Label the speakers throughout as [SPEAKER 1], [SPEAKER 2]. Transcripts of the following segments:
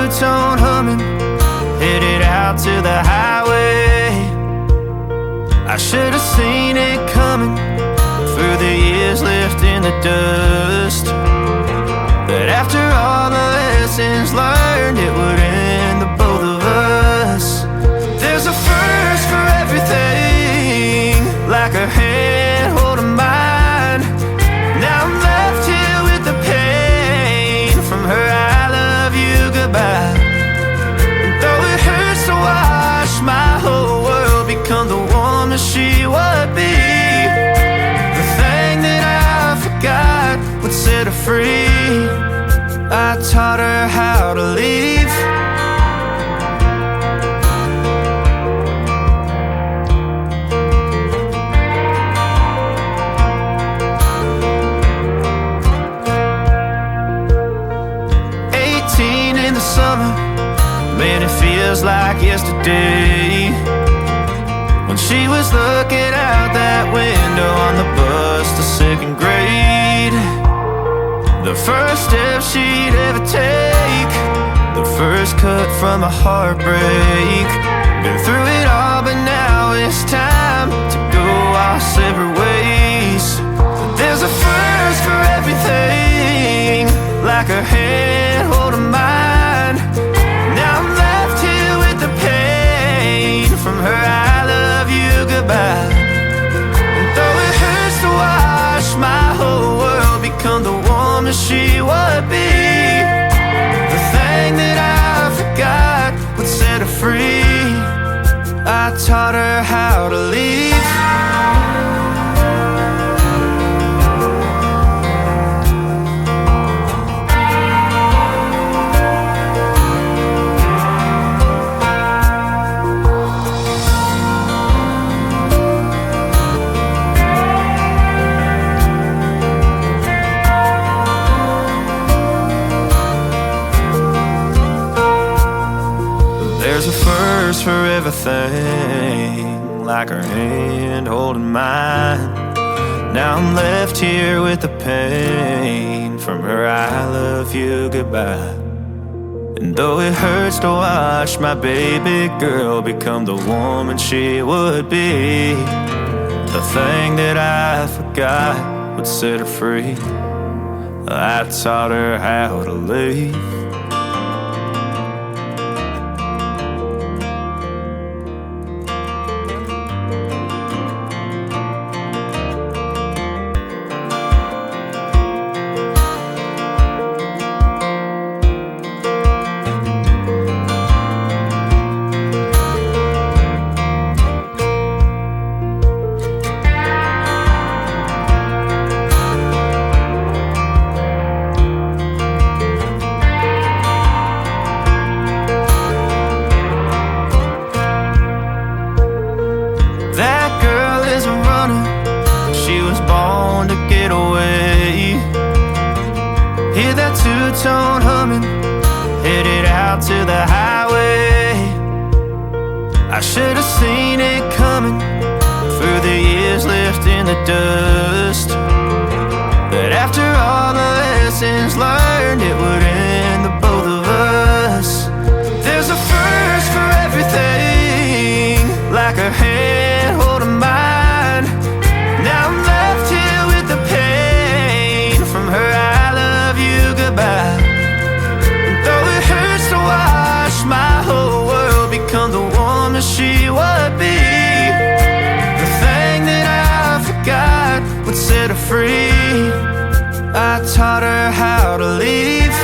[SPEAKER 1] two-tone humming, headed out to the highway. I should have seen it coming through the years left in the dust, that after all the lessons learned, it would end the both of us. There's a first for everything, like her hand holding mine. Now I'm left here with the pain from her I love you goodbye. And though it hurts to watch my whole world become the woman she would be, the thing that I forgot would set her free. I taught her how to leave. 18 in the summer, man, it feels like yesterday, when she was looking out that window on the bus to second grade. The first step she'd ever take, the first cut from a heartbreak. Been through it all, but now it's time to go our separate ways. There's a first for everything, like her hand holding mine. Now I'm left here with the pain from her I love you goodbye. And though it hurts to watch my whole world become the woman she would be, the thing that I forgot would set her free. I taught her how to leave. There's a first for everything, like her hand holding mine. Now I'm left here with the pain from her I love you goodbye. And though it hurts to watch my baby girl become the woman she would be, the thing that I forgot would set her free. I taught her how to leave. That girl is a runner, she was born to get away. Hear that two-tone humming, headed out to the highway. I should have seen it coming through the years left in the dust, that after all the lessons learned, it would end the both of us. There's a first for everything, like her hand holding mine. Now I'm left here with the pain from her I love you goodbye. And though it hurts to watch my whole world become the woman she would be, the thing that I forgot would set her free. I taught her how to leave.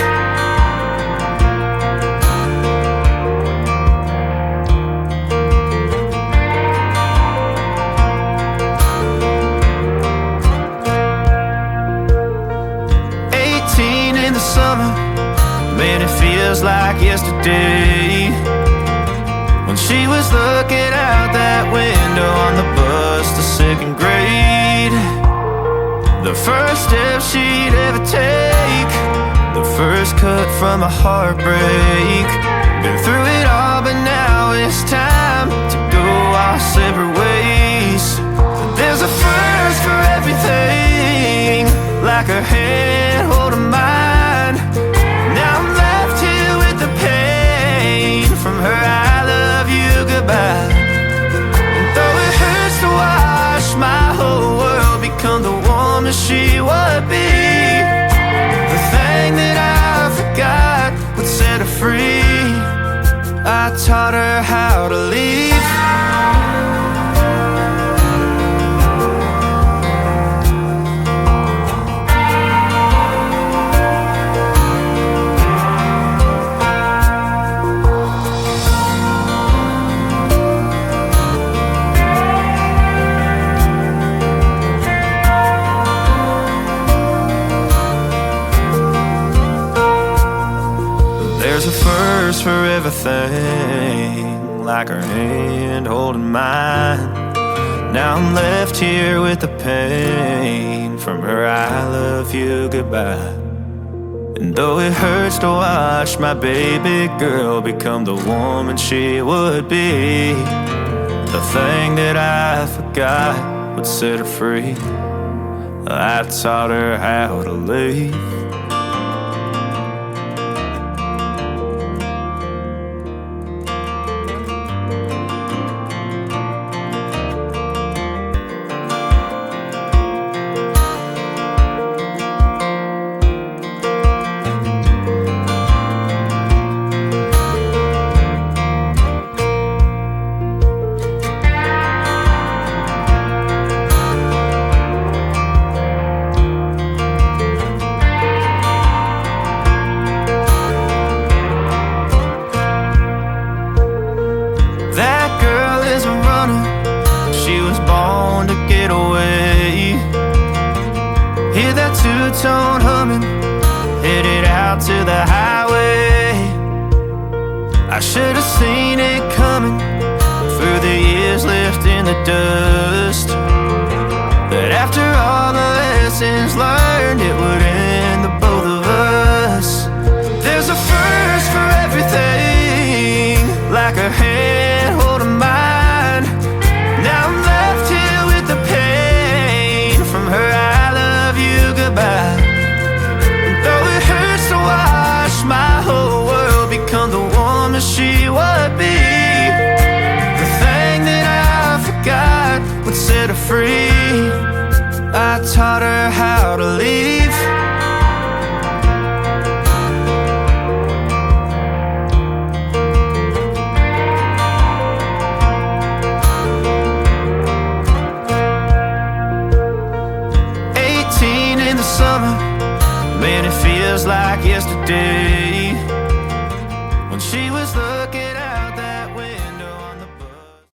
[SPEAKER 1] In the summer, man, it feels like yesterday, when she was looking out that window on the bus to second grade. The first step she'd ever take, the first cut from a heartbreak. Been through it all, but now it's time to go our separate ways. There's a first for everything, like her hand holding mine. Now I'm left here with the pain woman she would be. The thing that I forgot would set her free. I taught her how to leave. There's a first for everything, like her hand holding mine. Now I'm left here with the pain from her I love you goodbye. And though it hurts to watch my baby girl become the woman she would be, the thing that I forgot would set her free. I taught her how to leave. That girl is a runner, she was born to get away. Hear that two-tone humming, headed out to the highway. I should have seen it coming through the years left in the dust, that after all the lessons learned it would end the both of us. There's a first for everything, like a hand holding mine. Now I'm left here with the pain from her I love you goodbye. And though it hurts to watch my whole world become the woman she would be, the thing that I forgot would set her free. I taught her how to leave. In the summer, man, it feels like yesterday.